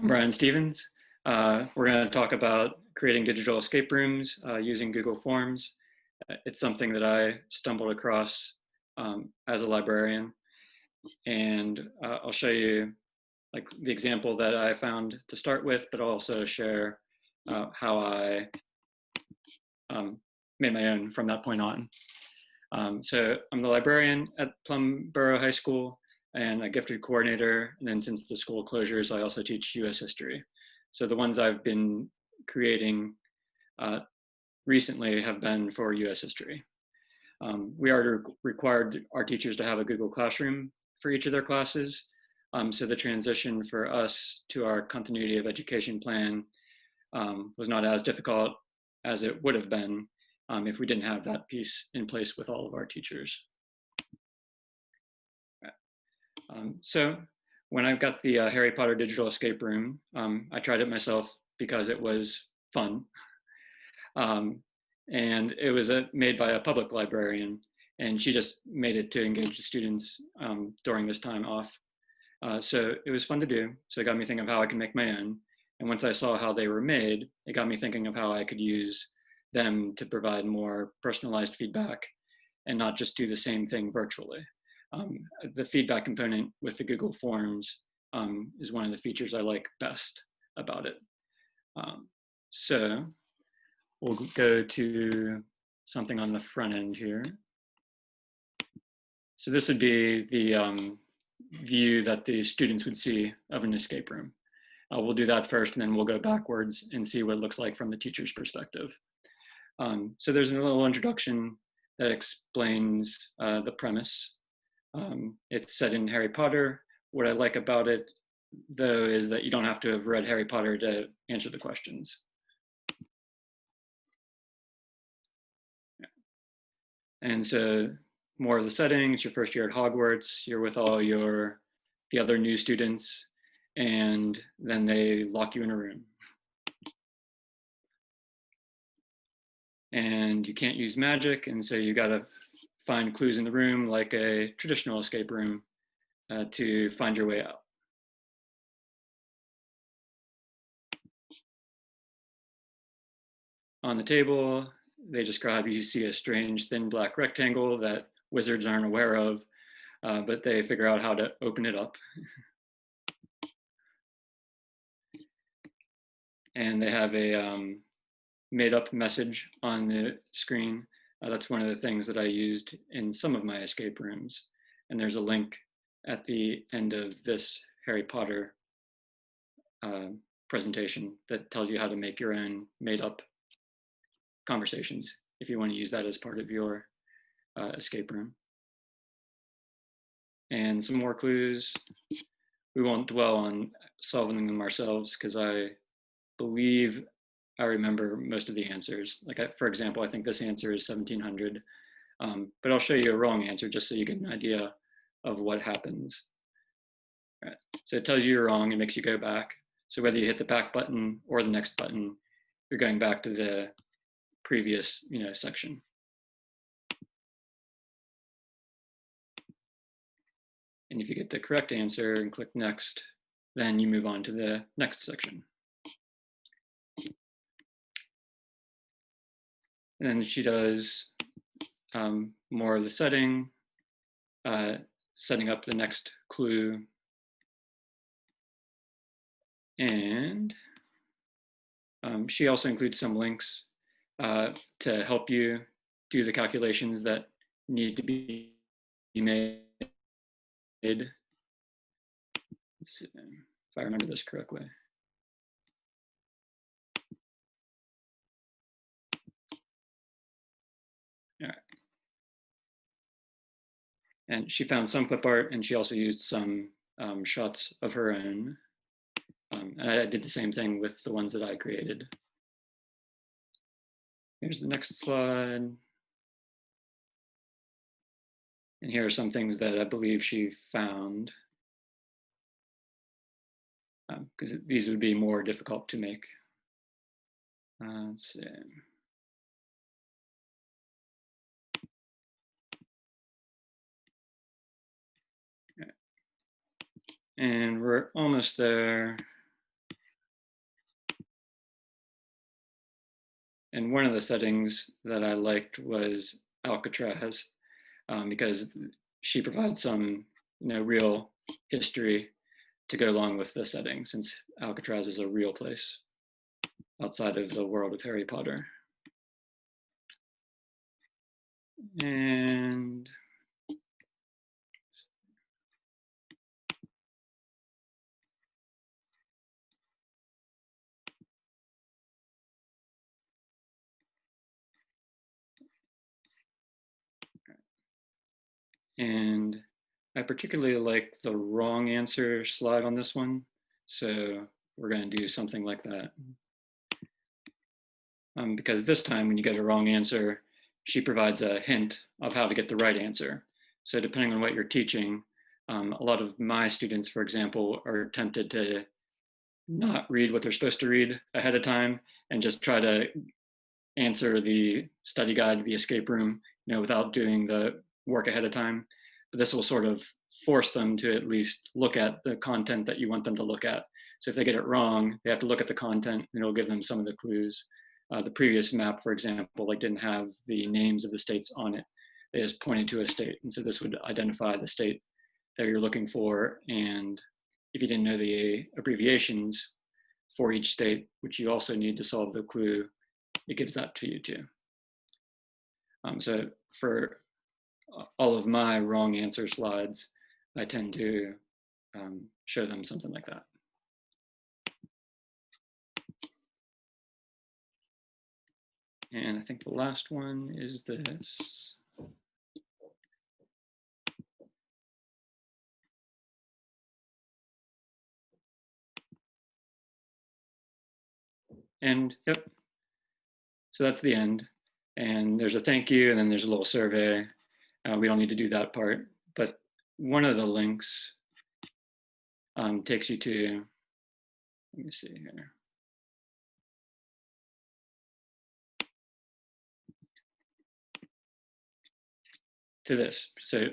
Brian Stevens. We're going to talk about creating digital escape rooms using Google Forms. It's something that I stumbled across as a librarian, and I'll show you like the example that I found to start with, but I'll also share how I made my own from that point on. So I'm the librarian at Plum Borough High School and a gifted coordinator. And then since the school closures, I also teach US history. So the ones I've been creating recently have been for US history. We are required our teachers to have a Google Classroom for each of their classes. So the transition for us to our continuity of education plan was not as difficult as it would have been if we didn't have that piece in place with all of our teachers. So when I got the Harry Potter digital escape room, I tried it myself because it was fun. And it was made by a public librarian, and she just made it to engage the students during this time off. So it was fun to do. So it got me thinking of how I can make my own. And once I saw how they were made, it got me thinking of how I could use them to provide more personalized feedback and not just do the same thing virtually. The feedback component with the Google Forms is one of the features I like best about it. So we'll go to something on the front end here. So this would be the view that the students would see of an escape room. We'll do that first, and then we'll go backwards and see what it looks like from the teacher's perspective. So there's a little introduction that explains the premise. It's set in Harry Potter. What I like about it, though, is that you don't have to have read Harry Potter to answer the questions. And so more of the setting, it's your first year at Hogwarts, you're with all the other new students, and then they lock you in a room. And you can't use magic, and so you gotta find clues in the room like a traditional escape room to find your way out. On the table, they describe you see a strange thin black rectangle that wizards aren't aware of, but they figure out how to open it up. And they have a made up message on the screen. That's one of the things that I used in some of my escape rooms. And there's a link at the end of this Harry Potter presentation that tells you how to make your own made up conversations if you want to use that as part of your escape room. And some more clues. We won't dwell on solving them ourselves because I believe I remember most of the answers. Like, for example, I think this answer is 1700, but I'll show you a wrong answer just so you get an idea of what happens. Right. So it tells you you're wrong and makes you go back. So whether you hit the back button or the next button, you're going back to the previous, section. And if you get the correct answer and click next, then you move on to the next section. And then she does more of the setting, setting up the next clue. And she also includes some links to help you do the calculations that need to be made. Let's see if I remember this correctly. All right. And she found some clip art, and she also used some shots of her own. And I did the same thing with the ones that I created. Here's the next slide. And here are some things that I believe she found, because these would be more difficult to make. Let's see. And we're almost there. And one of the settings that I liked was Alcatraz, because she provides some, real history to go along with the setting, since Alcatraz is a real place outside of the world of Harry Potter. And And I particularly like the wrong answer slide on this one. So we're going to do something like that. Because this time when you get a wrong answer, she provides a hint of how to get the right answer. So depending on what you're teaching, a lot of my students, for example, are tempted to not read what they're supposed to read ahead of time and just try to answer the study guide, the escape room, without doing the work ahead of time. But this will sort of force them to at least look at the content that you want them to look at. So if they get it wrong, they have to look at the content, and it'll give them some of the clues. The previous map, for example, didn't have the names of the states on it. They just pointed to a state. And so this would identify the state that you're looking for. And if you didn't know the abbreviations for each state, which you also need to solve the clue, it gives that to you too. So for all of my wrong answer slides, I tend to show them something like that. And I think the last one is this. And yep, so that's the end. And there's a thank you, and then there's a little survey. We don't need to do that part, but one of the links takes you to, let me see here. To this. So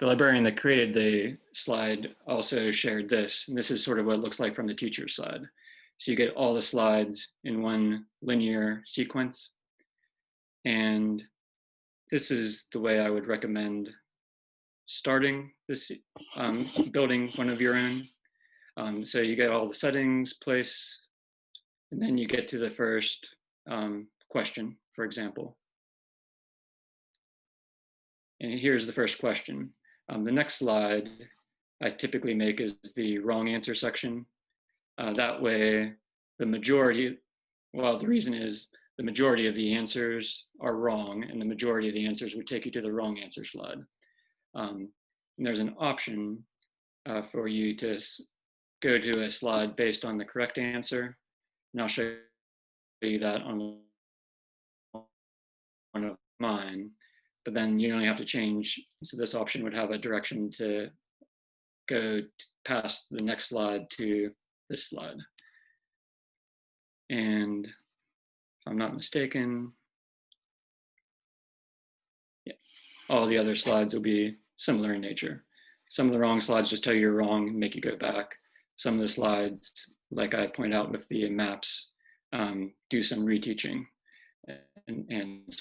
the librarian that created the slide also shared this, and this is sort of what it looks like from the teacher's side. So you get all the slides in one linear sequence. And this is the way I would recommend starting this, building one of your own. So you get all the settings, place, and then you get to the first question, for example. And here's the first question. The next slide I typically make is the wrong answer section. That way, the reason is the majority of the answers are wrong, and the majority of the answers would take you to the wrong answer slide. And there's an option for you to go to a slide based on the correct answer, and I'll show you that on one of mine. But then you only have to change. So this option would have a direction to go past the next slide to this slide. And if I'm not mistaken, yeah, all the other slides will be similar in nature. Some of the wrong slides just tell you you're wrong and make you go back. Some of the slides, like I point out with the maps, do some reteaching and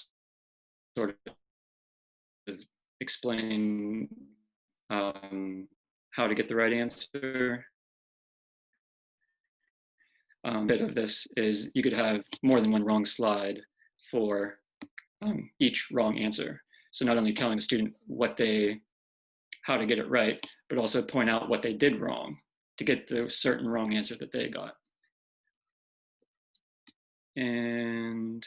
sort of explain how to get the right answer. Bit of this is you could have more than one wrong slide for each wrong answer. So not only telling the student how to get it right, but also point out what they did wrong to get the certain wrong answer that they got. And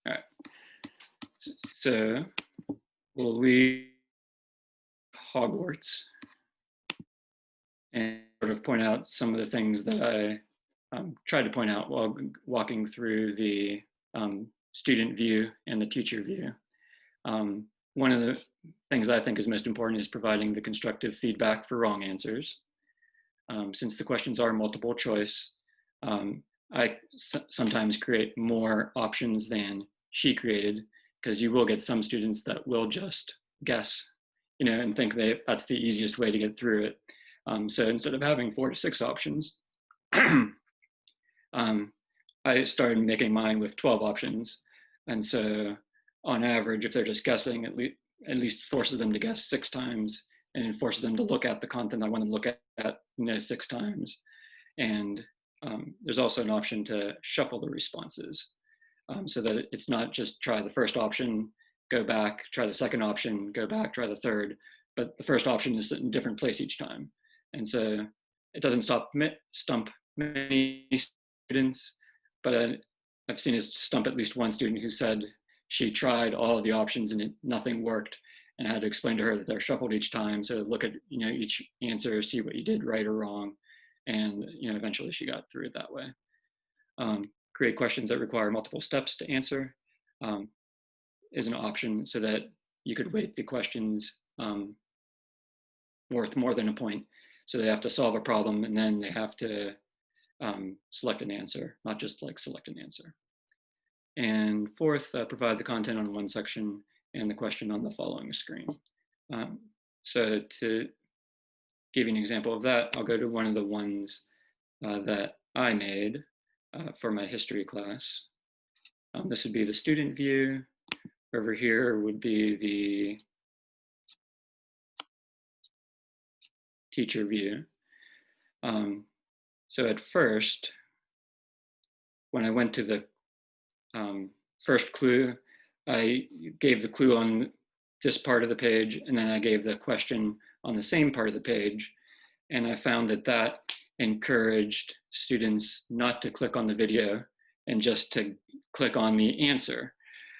all right, so we'll leave Hogwarts and sort of point out some of the things that I tried to point out while walking through the student view and the teacher view. One of the things I think is most important is providing the constructive feedback for wrong answers. Since the questions are multiple choice, I sometimes create more options than she created, because you will get some students that will just guess, and think that's the easiest way to get through it. So instead of having 4 to 6 options, I started making mine with 12 options. And so on average, if they're just guessing, at least forces them to guess 6 times and forces them to look at the content I want to look at 6 times. And there's also an option to shuffle the responses so that it's not just try the first option, go back, try the second option, go back, try the third, but the first option is in a different place each time. And so it doesn't stump many students, but I've seen it stump at least one student who said she tried all of the options and nothing worked, and I had to explain to her that they're shuffled each time. So look at each answer, see what you did right or wrong, and eventually she got through it that way. Create questions that require multiple steps to answer is an option, so that you could weight the questions worth more than a point. So they have to solve a problem and then they have to select an answer, not just like select an answer. And fourth, provide the content on one section and the question on the following screen. So to give you an example of that, I'll go to one of the ones that I made for my history class. This would be the student view. Over here would be the teacher view. So at first, when I went to the first clue, I gave the clue on this part of the page, and then I gave the question on the same part of the page. And I found that that encouraged students not to click on the video and just to click on the answer.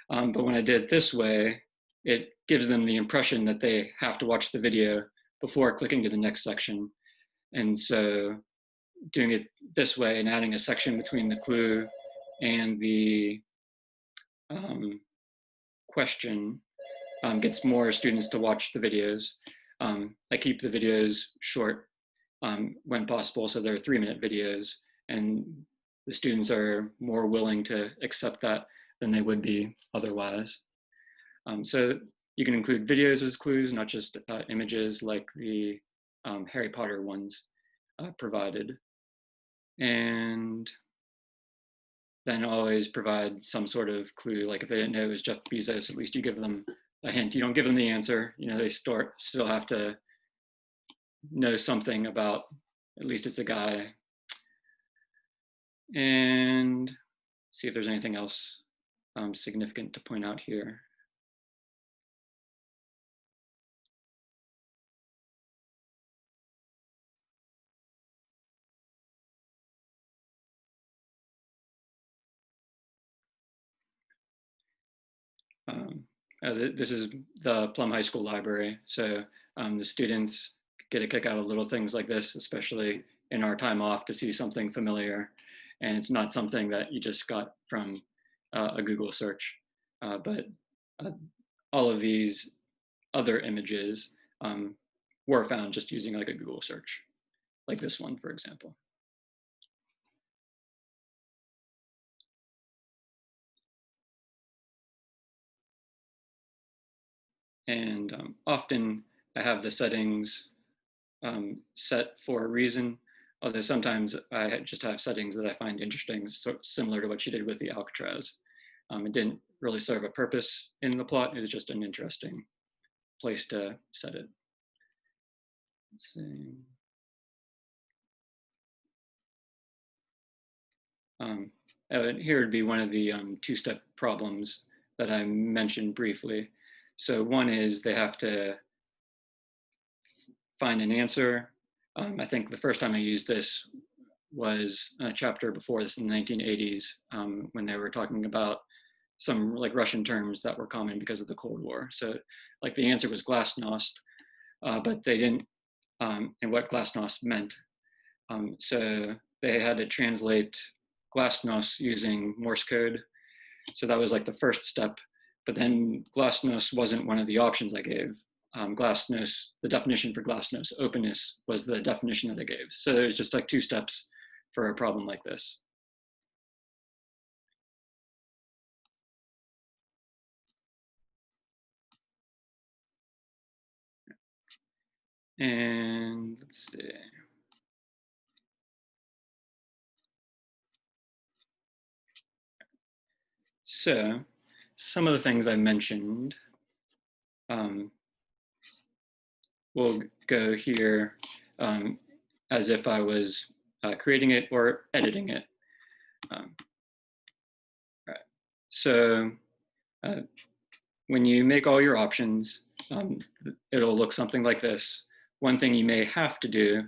But when I did it this way, it gives them the impression that they have to watch the video before clicking to the next section. And so doing it this way and adding a section between the clue and the question gets more students to watch the videos. I keep the videos short when possible, so they're 3-minute videos, and the students are more willing to accept that than they would be otherwise. So you can include videos as clues, not just images like the Harry Potter ones provided. And then always provide some sort of clue. Like if they didn't know it was Jeff Bezos, at least you give them a hint. You don't give them the answer. They still have to know something about, at least it's a guy. And see if there's anything else significant to point out here. This is the Plum High School library. So the students get a kick out of little things like this, especially in our time off, to see something familiar. And it's not something that you just got from a Google search, but all of these other images were found just using like a Google search, like this one, for example. And often I have the settings set for a reason, although sometimes I just have settings that I find interesting, so similar to what she did with the Alcatraz. It didn't really serve a purpose in the plot. It was just an interesting place to set it. Let's see. Here would be one of the two-step problems that I mentioned briefly. So one is they have to find an answer. I think the first time I used this was a chapter before this in the 1980s when they were talking about some like Russian terms that were common because of the Cold War. So like the answer was glasnost, but they didn't, and what glasnost meant. So they had to translate glasnost using Morse code. So that was like the first step, but then glasnost wasn't one of the options I gave. Glasnost, the definition for glasnost, openness, was the definition that I gave. So there's just like 2 steps for a problem like this. And let's see. So some of the things I mentioned will go here as if I was creating it or editing it. Right. So when you make all your options, it'll look something like this. One thing you may have to do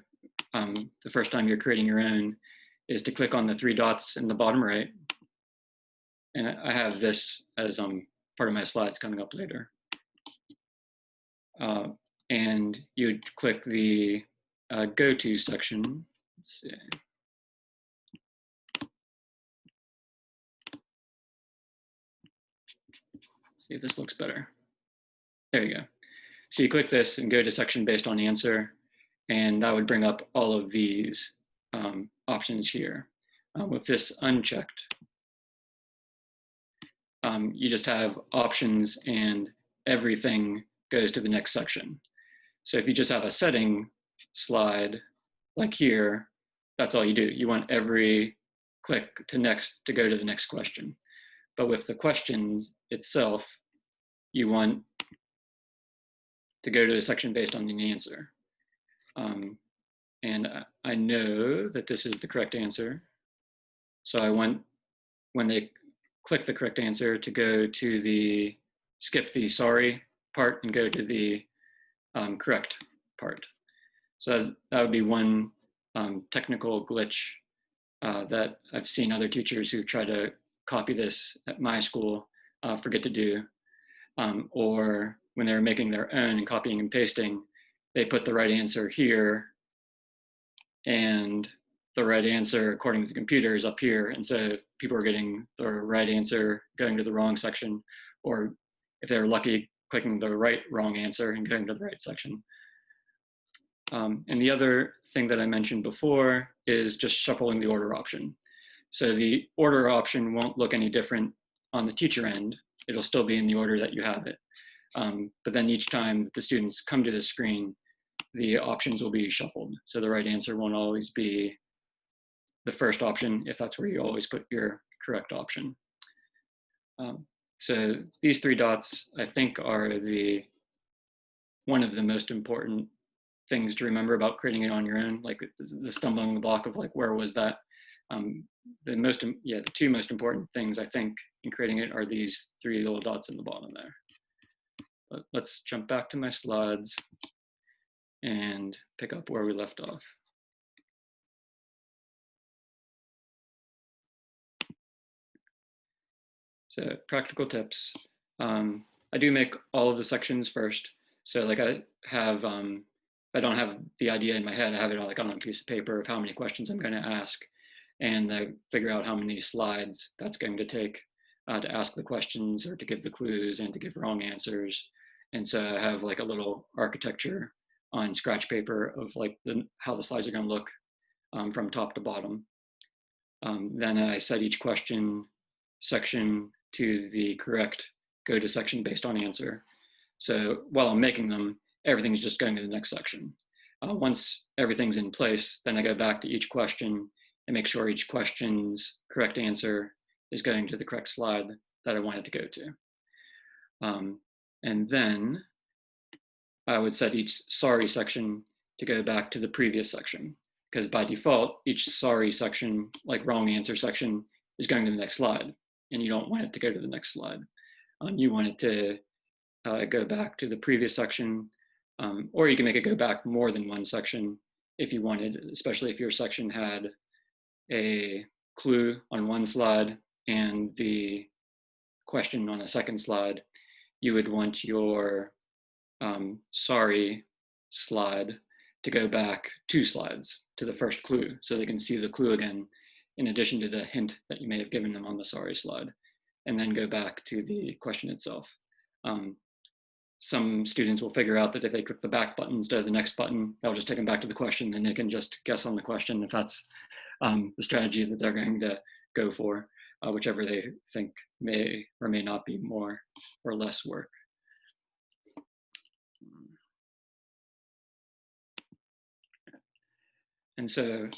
the first time you're creating your own is to click on the three dots in the bottom right. And I have this as part of my slides coming up later. And you'd click the go to section. Let's see. See if this looks better. There you go. So you click this and go to section based on answer, and that would bring up all of these options here. With this unchecked, you just have options and everything goes to the next section. So if you just have a setting slide like here, that's all you do. You want every click to next to go to the next question. But with the questions itself, you want to go to the section based on the answer. And I know that this is the correct answer. So I want, when they click the correct answer, to go to the, skip the sorry part and go to the correct part. So that would be one technical glitch that I've seen other teachers who try to copy this at my school forget to do. Or when they're making their own and copying and pasting, they put the right answer here and the right answer according to the computer is up here. And so people are getting the right answer going to the wrong section, or if they're lucky, clicking the wrong answer and going to the right section. And the other thing that I mentioned before is just shuffling the order option. So the order option won't look any different on the teacher end. It'll still be in the order that you have it. But then each time the students come to the screen, the options will be shuffled. So the right answer won't always be the first option if that's where you always put your correct option. So these three dots, I think, are one of the most important things to remember about creating it on your own, like the stumbling block of like, where was that? The two most important things I think in creating it are these three little dots in the bottom there. But let's jump back to my slides and pick up where we left off. So practical tips. I do make all of the sections first. So like I have, I don't have the idea in my head, I have it like on a piece of paper of how many questions I'm going to ask. And I figure out how many slides that's going to take to ask the questions or to give the clues and to give wrong answers. And so I have like a little architecture on scratch paper of like how the slides are going to look from top to bottom. Then I set each question section to the correct go to section based on answer. So while I'm making them, everything's just going to the next section. Once everything's in place, then I go back to each question and make sure each question's correct answer is going to the correct slide that I want it to go to. And then I would set each sorry section to go back to the previous section, because by default, each sorry section, like wrong answer section, is going to the next slide, and you don't want it to go to the next slide. You want it to go back to the previous section, or you can make it go back more than one section if you wanted, especially if your section had a clue on one slide and the question on a second slide. You would want your sorry slide to go back 2 slides to the first clue so they can see the clue again in addition to the hint that you may have given them on the sorry slide, and then go back to the question itself. Some students will figure out that if they click the back button instead of the next button, that'll just take them back to the question and they can just guess on the question if that's the strategy that they're going to go for, whichever they think may or may not be more or less work. And so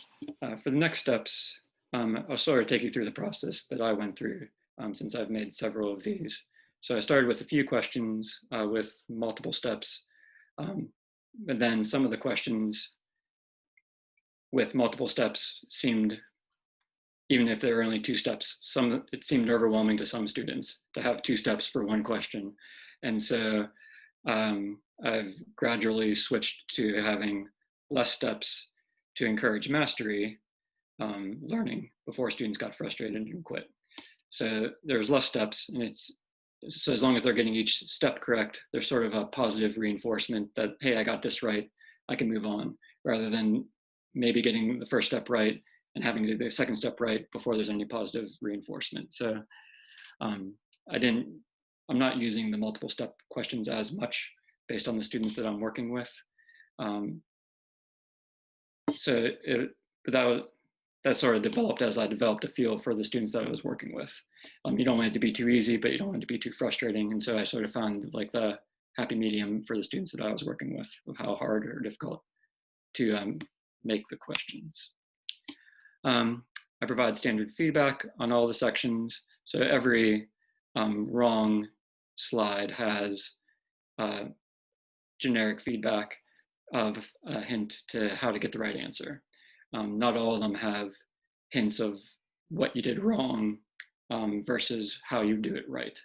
for the next steps, I'll sort of take you through the process that I went through since I've made several of these. So I started with a few questions with multiple steps, but then some of the questions with multiple steps seemed, even if there were only 2 steps, it seemed overwhelming to some students to have 2 steps for one question. And so I've gradually switched to having less steps to encourage mastery learning before students got frustrated and quit. So there's less steps, and so as long as they're getting each step correct, there's sort of a positive reinforcement that, hey, I got this right, I can move on, rather than maybe getting the first step right and having to do the second step right before there's any positive reinforcement. So I'm not using the multiple step questions as much based on the students that I'm working with. That sort of developed as I developed a feel for the students that I was working with. You don't want it to be too easy, but you don't want it to be too frustrating. And so I sort of found like the happy medium for the students that I was working with, of how hard or difficult to make the questions. I provide standard feedback on all the sections. So every wrong slide has generic feedback of a hint to how to get the right answer. Not all of them have hints of what you did wrong versus how you do it right.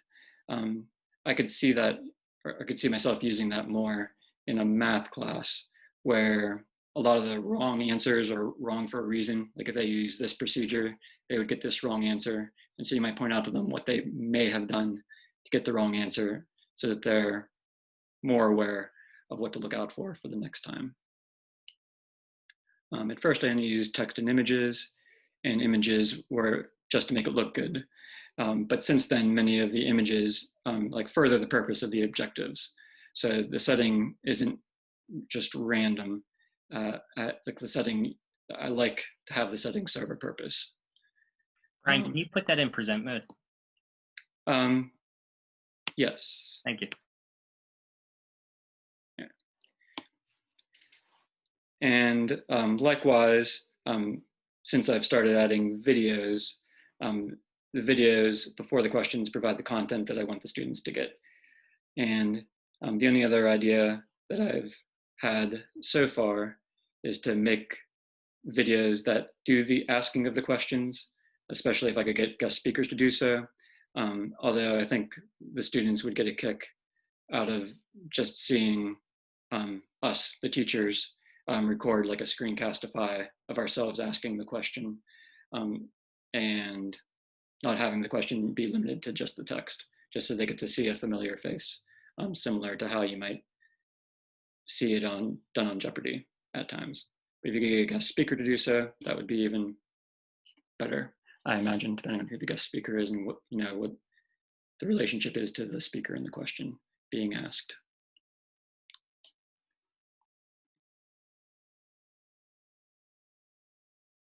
I could see that, or I could see myself using that more in a math class where a lot of the wrong answers are wrong for a reason. Like if they use this procedure, they would get this wrong answer. And so you might point out to them what they may have done to get the wrong answer so that they're more aware of what to look out for the next time. At first, I only used text and images were just to make it look good. But since then, many of the images like further the purpose of the objectives. So the setting isn't just random. Like the setting, I like to have the setting serve a purpose. Brian, can you put that in present mode? Yes. Thank you. And likewise, since I've started adding videos, the videos before the questions provide the content that I want the students to get. And the only other idea that I've had so far is to make videos that do the asking of the questions, especially if I could get guest speakers to do so. Although I think the students would get a kick out of just seeing us, the teachers, record like a screencastify of ourselves asking the question and not having the question be limited to just the text, just so they get to see a familiar face, similar to how you might see it done on Jeopardy at times. But if you could get a guest speaker to do so, that would be even better, I imagine, depending on who the guest speaker is and what the relationship is to the speaker in the question being asked.